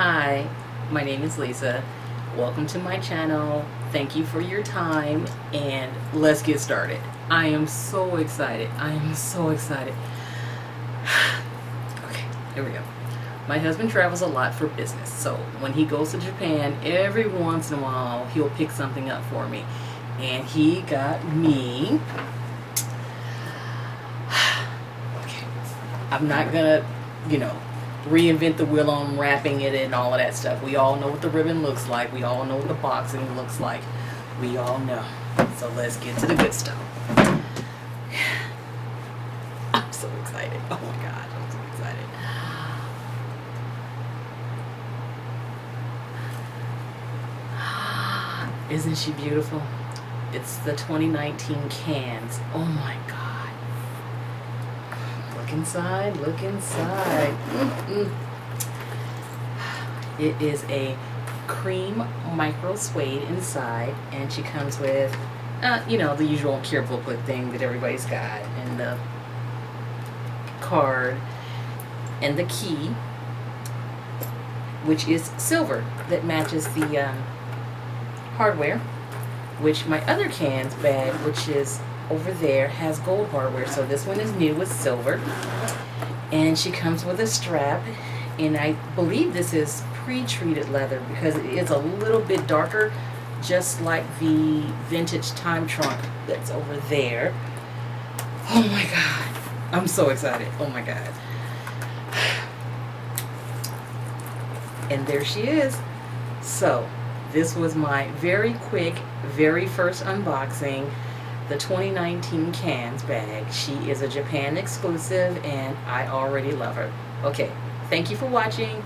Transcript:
Hi, my name is Lisa. Welcome to my channel. Thank you for your time and let's get started. I am so excited. I am so excited. Okay, here we go. My husband travels a lot for business, so when he goes to Japan, every once in a while he'll pick something up for me. And he got me, okay, I'm not gonna, reinvent the wheel on wrapping it and all of that stuff. We all know what the ribbon looks like. We all know what the boxing looks like. We all know. So let's get to the good stuff. I'm so excited. Oh my gosh, I'm so excited. Isn't she beautiful? It's the 2019 cans. Oh my god. Look inside, look inside. It is a cream micro suede inside, and she comes with, the usual care booklet thing that everybody's got, and the card, and the key, which is silver, that matches the hardware, which my other cans bag, which is over there, has gold hardware. So this one is new with silver, and she comes with a strap, and I believe this is pre-treated leather because it is a little bit darker, just like the vintage time trunk that's over there. Oh my god, I'm so excited. Oh my god. And there she is. So this was my very quick, very first unboxing, the 2019 cans bag. She is a Japan exclusive and I already love her. Okay, thank you for watching.